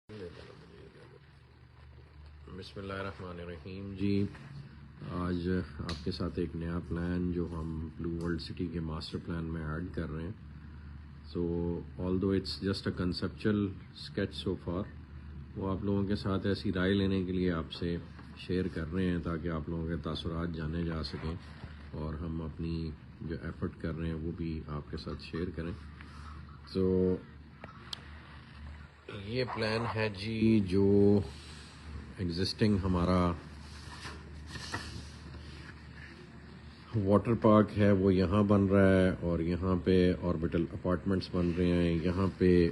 بسم اللہ الرحمن الرحیم جی، آج آپ کے ساتھ ایک نیا پلان جو ہم بلو ورلڈ سٹی کے ماسٹر پلان میں ایڈ کر رہے ہیں. So although it's just a conceptual sketch so far, وہ آپ لوگوں کے ساتھ ایسی رائے لینے کے لیے آپ سے شیئر کر رہے ہیں تاکہ آپ لوگوں کے تاثرات جانے جا سکیں اور ہم اپنی جو ایفرٹ کر رہے ہیں وہ بھی آپ کے ساتھ شیئر کریں. سو یہ پلان ہے جی، جو ایگزسٹنگ ہمارا واٹر پارک ہے وہ یہاں بن رہا ہے، اور یہاں پہ آربٹل اپارٹمنٹس بن رہے ہیں، یہاں پہ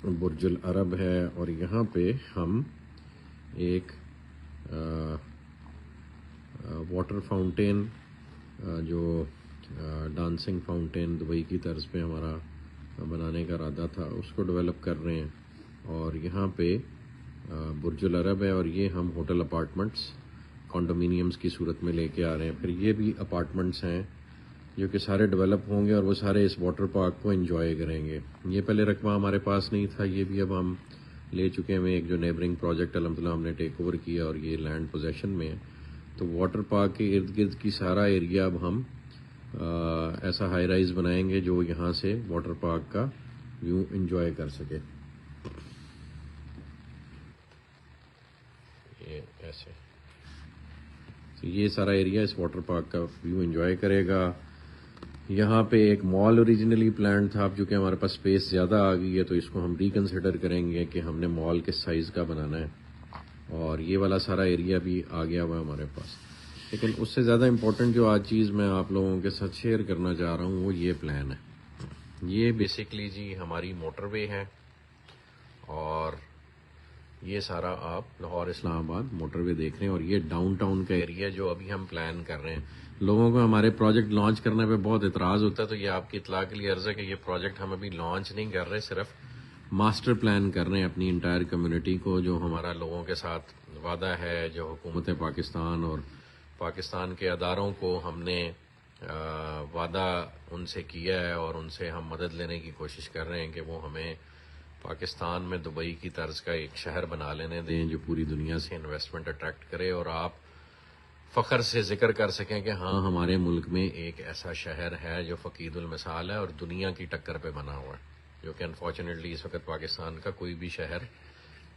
برج العرب ہے، اور یہاں پہ ہم ایک واٹر فاؤنٹین جو ڈانسنگ فاؤنٹین دبئی کی طرز پہ ہمارا بنانے کا ارادہ تھا اس کو ڈیولپ کر رہے ہیں. اور یہاں پہ برج العرب ہے، اور یہ ہم ہوٹل اپارٹمنٹس کانڈومینیمز کی صورت میں لے کے آ رہے ہیں. پھر یہ بھی اپارٹمنٹس ہیں جو کہ سارے ڈیولپ ہوں گے اور وہ سارے اس واٹر پارک کو انجوائے کریں گے. یہ پہلے رقبہ ہمارے پاس نہیں تھا، یہ بھی اب ہم لے چکے ہیں. ایک جو نیبرنگ پروجیکٹ الحمدللہ ہم نے ٹیک اوور کیا اور یہ لینڈ پوزیشن میں ہے. تو واٹر پارک کے ارد گرد کی سارا ایریا اب ہم ایسا ہائی رائز بنائیں گے جو یہاں سے واٹر پارک کا ویو انجوائے کر سکے. یہ ایسے تو یہ سارا ایریا اس واٹر پارک کا ویو انجوائے کرے گا. یہاں پہ ایک مال اوریجنلی پلان تھا، اب چونکہ ہمارے پاس اسپیس زیادہ آ گئی ہے تو اس کو ہم ریکنسیڈر کریں گے کہ ہم نے مال کس سائز کا بنانا ہے. اور یہ والا سارا ایریا بھی آ گیا ہوا ہے ہمارے پاس. لیکن اس سے زیادہ امپورٹنٹ جو آج چیز میں آپ لوگوں کے ساتھ شیئر کرنا چاہ رہا ہوں وہ یہ پلان ہے. یہ بیسکلی جی ہماری موٹر وے ہے، اور یہ سارا آپ لاہور اسلام آباد موٹر وے دیکھ رہے ہیں، اور یہ ڈاؤن ٹاؤن کا ایریا جو ابھی ہم پلان کر رہے ہیں. لوگوں کو ہمارے پروجیکٹ لانچ کرنے پہ بہت اعتراض ہوتا ہے، تو یہ آپ کی اطلاع کے لیے عرض ہے کہ یہ پروجیکٹ ہم ابھی لانچ نہیں کر رہے، صرف ماسٹر پلان کر رہے ہیں اپنی انٹائر کمیونٹی کو. جو ہمارا لوگوں کے ساتھ وعدہ ہے، جو حکومت پاکستان اور پاکستان کے اداروں کو ہم نے وعدہ ان سے کیا ہے، اور ان سے ہم مدد لینے کی کوشش کر رہے ہیں کہ وہ ہمیں پاکستان میں دبئی کی طرز کا ایک شہر بنا لینے دیں جو پوری دنیا سے انویسٹمنٹ اٹریکٹ کرے، اور آپ فخر سے ذکر کر سکیں کہ ہاں ہمارے ملک میں ایک ایسا شہر ہے جو فقید المثال ہے اور دنیا کی ٹکر پہ بنا ہوا ہے. جو کہ انفارچونیٹلی اس وقت پاکستان کا کوئی بھی شہر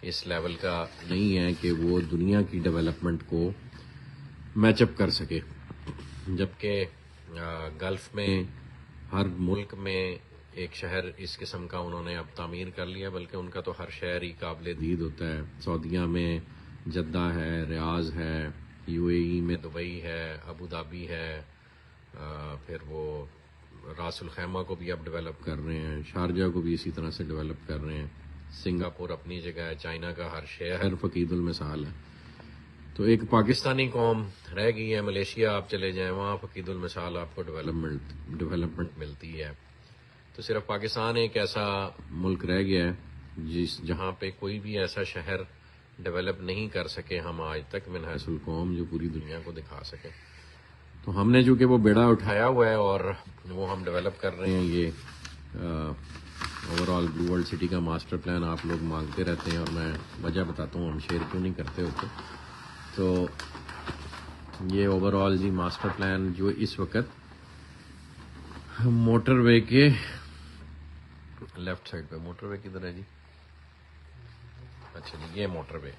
اس لیول کا نہیں ہے کہ وہ دنیا کی ڈیولپمنٹ کو میچ اپ کر سکے. جبکہ گلف میں ہر ملک میں ایک شہر اس قسم کا انہوں نے اب تعمیر کر لیا، بلکہ ان کا تو ہر شہر ہی قابل دید ہوتا ہے. سعودیہ میں جدہ ہے، ریاض ہے، یو اے ای میں دبئی ہے، ابو ظہبی ہے، پھر وہ راس الخیمہ کو بھی اب ڈیولپ کر رہے ہیں، شارجہ کو بھی اسی طرح سے ڈیولپ کر رہے ہیں، سنگاپور اپنی جگہ ہے، چائنا کا ہر شہر فقید المثال ہے. تو ایک پاکستانی قوم رہ گئی ہے، ملیشیا آپ چلے جائیں وہاں فقید المثال آپ کو ڈیولپمنٹ ملتی ہے. تو صرف پاکستان ایک ایسا ملک رہ گیا ہے جہاں پہ کوئی بھی ایسا شہر ڈیولپ نہیں کر سکے ہم آج تک من حیث القوم، جو پوری دنیا کو دکھا سکے. تو ہم نے چونکہ وہ بیڑا اٹھایا ہوا ہے اور وہ ہم ڈیولپ کر رہے ہیں. یہ overall blue world city کا ماسٹر پلان آپ لوگ مانگتے رہتے ہیں، اور میں وجہ بتاتا ہوں ہم شیئر کیوں نہیں کرتے ہوتے. تو یہ اوور آل جی ماسٹر پلان جو اس وقت موٹر وے کے لیفٹ سائڈ پہ، موٹر وے کدھر ہے جی؟ اچھا جی، یہ موٹر وے.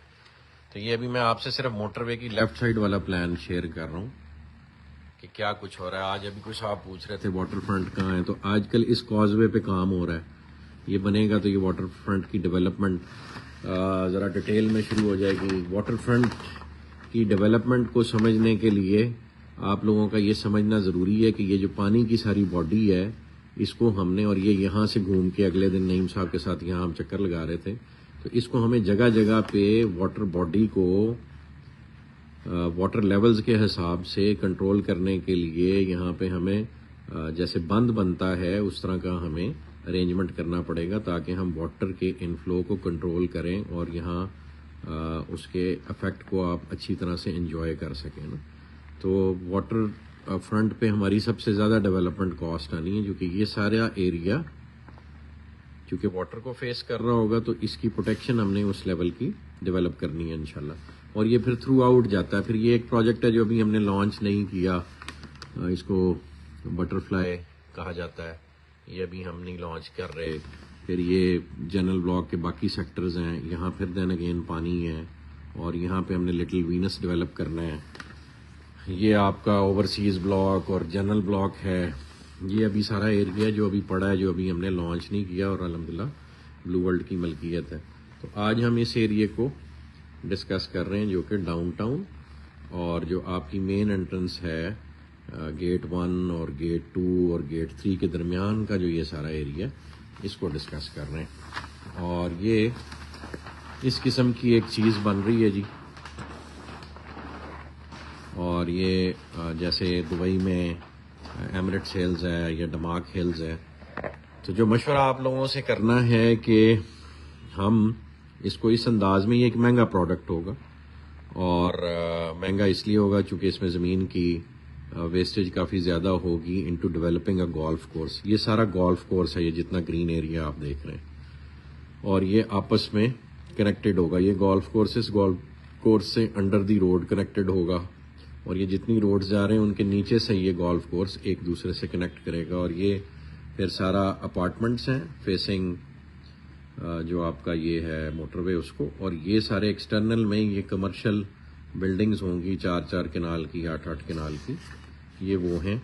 تو یہ ابھی میں آپ سے صرف موٹر وے کی لیفٹ سائڈ والا پلان شیئر کر رہا ہوں کہ کیا کچھ ہو رہا ہے. آج ابھی کچھ آپ پوچھ رہے تھے واٹر فرنٹ کہاں ہے، تو آج کل اس کاز وے پہ کام ہو رہا ہے. یہ بنے گا تو یہ واٹر فرنٹ کی ڈیولپمنٹ ذرا ڈیٹیل میں شروع ہو جائے گی. واٹر فرنٹ کی ڈیولپمنٹ کو سمجھنے کے لیے آپ لوگوں کا یہ سمجھنا ضروری ہے کہ یہ جو پانی کی ساری باڈی ہے اس کو ہم نے، اور یہ یہاں سے گھوم کے اگلے دن نعیم صاحب کے ساتھ یہاں ہم چکر لگا رہے تھے، تو اس کو ہمیں جگہ جگہ پہ واٹر باڈی کو واٹر لیولز کے حساب سے کنٹرول کرنے کے لیے یہاں پہ ہمیں جیسے بند بنتا ہے اس طرح کا ہمیں ارینجمنٹ کرنا پڑے گا تاکہ ہم واٹر کے انفلو کو کنٹرول کریں اور یہاں اس کے افیکٹ کو آپ اچھی طرح سے انجوائے کر سکیں نا. تو واٹر فرنٹ پہ ہماری سب سے زیادہ ڈیولپمنٹ کاسٹ آنی ہے، جو کہ یہ سارا ایریا چونکہ واٹر کو فیس کر رہا ہوگا تو اس کی پروٹیکشن ہم نے اس لیول کی ڈیولپ کرنی ہے انشاءاللہ. اور یہ پھر تھرو آؤٹ جاتا ہے. پھر یہ ایک پروجیکٹ ہے جو ابھی ہم نے لانچ نہیں کیا, اس کو بٹر فلائی کہا جاتا ہے, یہ ابھی ہم نہیں لانچ کر رہے. پھر یہ جنرل بلاک کے باقی سیکٹرز ہیں, یہاں پھر دین اگین پانی ہے, اور یہاں پہ ہم نے لٹل وینس ڈیولپ کرنا ہے. یہ آپ کا اوورسیز بلاک اور جنرل بلاک ہے. یہ ابھی سارا ایریا جو ابھی پڑا ہے, جو ابھی ہم نے لانچ نہیں کیا, اور الحمدللہ بلو ورلڈ کی ملکیت ہے. تو آج ہم اس ایریے کو ڈسکس کر رہے ہیں جو کہ ڈاؤن ٹاؤن اور جو آپ کی مین انٹرنس ہے گیٹ 1 اور گیٹ 2 اور گیٹ 3 کے درمیان کا جو یہ سارا ایریا, اس کو ڈسکس کر رہے ہیں. اور یہ اس قسم کی ایک چیز بن رہی ہے جی. اور یہ جیسے دبئی میں ایمریٹس ہلز ہے یا ڈماک ہلز ہے, تو جو مشورہ آپ لوگوں سے کرنا ہے کہ ہم اس کو اس انداز میں, یہ ایک مہنگا پروڈکٹ ہوگا, اور مہنگا اس لیے ہوگا چونکہ اس میں زمین کی ویسٹیج کافی زیادہ ہوگی into developing a golf course. یہ سارا گولف کورس ہے, یہ جتنا گرین ایریا آپ دیکھ رہے ہیں, اور یہ آپس میں کنیکٹڈ ہوگا. یہ گولف کورس اس گولف کورس سے انڈر دی روڈ کنیکٹڈ ہوگا, اور یہ جتنی روڈز جا رہے ہیں ان کے نیچے سے یہ گولف کورس ایک دوسرے سے کنیکٹ کرے گا. اور یہ پھر سارا اپارٹمنٹس ہیں فیسنگ جو آپ کا یہ ہے موٹر وے اس کو, اور یہ سارے ایکسٹرنل میں یہ کمرشل بلڈنگز ہوں گی 4 کنال کی 8 کنال کی, یہ وہ ہیں.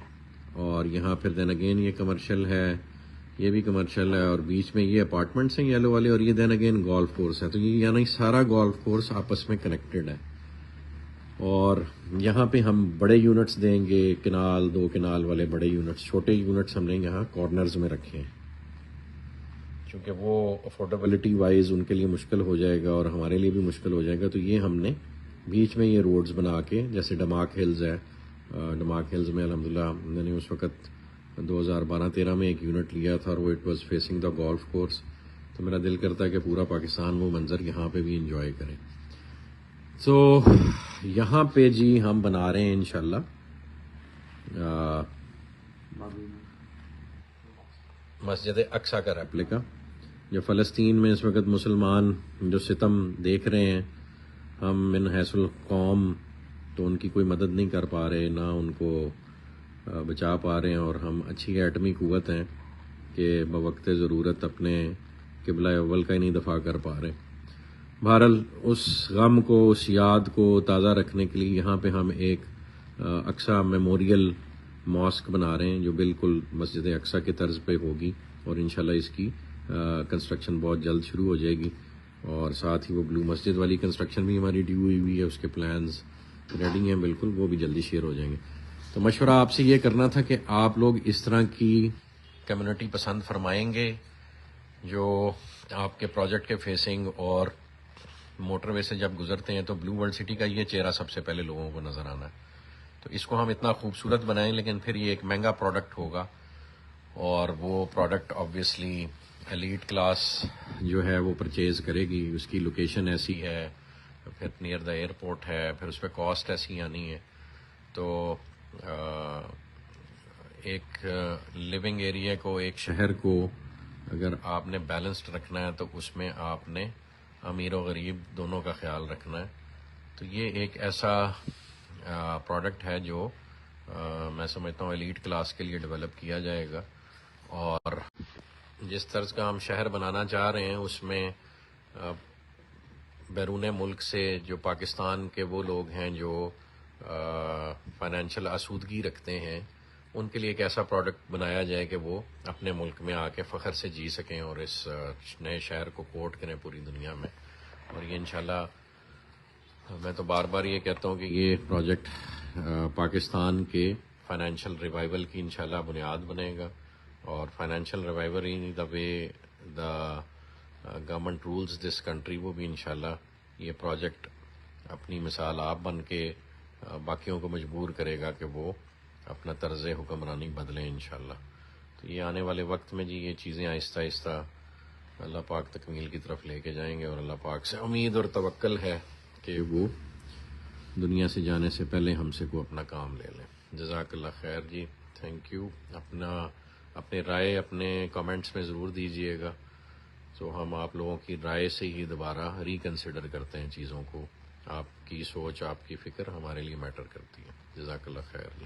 اور یہاں پھر دین اگین یہ کمرشل ہے, یہ بھی کمرشل ہے, اور بیچ میں یہ اپارٹمنٹس ہیں یلو والے, اور یہ دین اگین گولف کورس ہے. تو یہ یعنی سارا گولف کورس آپس میں کنیکٹڈ ہے. اور یہاں پہ ہم بڑے یونٹس دیں گے, کنال 2 کنال والے بڑے یونٹس. چھوٹے یونٹس ہم نے یہاں کارنرز میں رکھے ہیں چونکہ وہ افورڈیبلٹی وائز ان کے لیے مشکل ہو جائے گا اور ہمارے لیے بھی مشکل ہو جائے گا. تو یہ ہم نے بیچ میں یہ روڈز بنا کے, جیسے ڈماک ہلز ہے, ڈماک ہلز میں الحمدللہ میں نے اس وقت 2012-13 میں ایک یونٹ لیا تھا, اور وہ it was facing the golf course. تو میرا دل کرتا ہے کہ پورا پاکستان وہ منظر یہاں پہ بھی انجوائے کرے. تو یہاں پہ جی ہم بنا رہے ہیں انشاءاللہ مسجد اقصیٰ کا ریپلیکا. جو فلسطین میں اس وقت مسلمان جو ستم دیکھ رہے ہیں, ہم من حیث القوم تو ان کی کوئی مدد نہیں کر پا رہے, نہ ان کو بچا پا رہے ہیں, اور ہم اچھی ایٹمی قوت ہیں کہ بوقت ضرورت اپنے قبلہ اول کا ہی نہیں دفاع کر پا رہے. بہرحال اس غم کو, اس یاد کو تازہ رکھنے کے لیے یہاں پہ ہم ایک اقصیٰ میموریل ماسک بنا رہے ہیں جو بالکل مسجد اقصیٰ کے طرز پہ ہوگی, اور انشاءاللہ اس کی کنسٹرکشن بہت جلد شروع ہو جائے گی. اور ساتھ ہی وہ بلو مسجد والی کنسٹرکشن بھی ہماری ڈیو ہوئی ہے, اس کے پلانز ریڈی ہیں بالکل, وہ بھی جلدی شیئر ہو جائیں گے. تو مشورہ آپ سے یہ کرنا تھا کہ آپ لوگ اس طرح کی کمیونٹی پسند فرمائیں گے جو آپ کے پروجیکٹ کے فیسنگ اور موٹر وے سے جب گزرتے ہیں تو بلو ورلڈ سٹی کا یہ چہرہ سب سے پہلے لوگوں کو نظر آنا ہے. تو اس کو ہم اتنا خوبصورت بنائیں, لیکن پھر یہ ایک مہنگا پروڈکٹ ہوگا, اور وہ پروڈکٹ آبویسلی ایلیٹ کلاس جو ہے وہ پرچیز کرے گی. اس کی لوکیشن ایسی ہے, پھر نیئر دا ایئرپورٹ ہے, پھر اس پہ کاسٹ ایسی آنی ہے. تو ایک لیونگ ایریا کو, ایک شہر کو اگر آپ نے بیلنسڈ رکھنا ہے تو اس میں آپ نے امیر و غریب دونوں کا خیال رکھنا ہے. تو یہ ایک ایسا پروڈکٹ ہے جو میں سمجھتا ہوں ایلیٹ کلاس کے لیے ڈیولپ کیا جائے گا. اور جس طرز کا ہم شہر بنانا چاہ رہے ہیں اس میں بیرون ملک سے جو پاکستان کے وہ لوگ ہیں جو فائنینشیل آسودگی رکھتے ہیں, ان کے لیے ایک ایسا پروڈکٹ بنایا جائے کہ وہ اپنے ملک میں آ کے فخر سے جی سکیں اور اس نئے شہر کو کوٹ کریں پوری دنیا میں. اور یہ انشاءاللہ میں تو بار بار یہ کہتا ہوں کہ یہ پروجیکٹ پاکستان کے فائنینشیل ریوائول کی انشاءاللہ بنیاد بنے گا. اور financial revival in the way the government rules this country, وہ بھی انشاءاللہ یہ پروجیکٹ اپنی مثال آپ بن کے باقیوں کو مجبور کرے گا کہ وہ اپنا طرز حکمرانی بدلیں انشاءاللہ. تو یہ آنے والے وقت میں جی یہ چیزیں آہستہ آہستہ اللہ پاک تکمیل کی طرف لے کے جائیں گے, اور اللہ پاک سے امید اور توکل ہے کہ وہ دنیا سے جانے سے پہلے ہم سے کو اپنا کام لے لیں. جزاک اللہ خیر جی, تھینک یو. اپنے رائے اپنے کامنٹس میں ضرور دیجیے گا, سو ہم آپ لوگوں کی رائے سے ہی دوبارہ ریکنسیڈر کرتے ہیں چیزوں کو. آپ کی سوچ، آپ کی فکر ہمارے لیے میٹر کرتی ہے. جزاک اللہ خیر.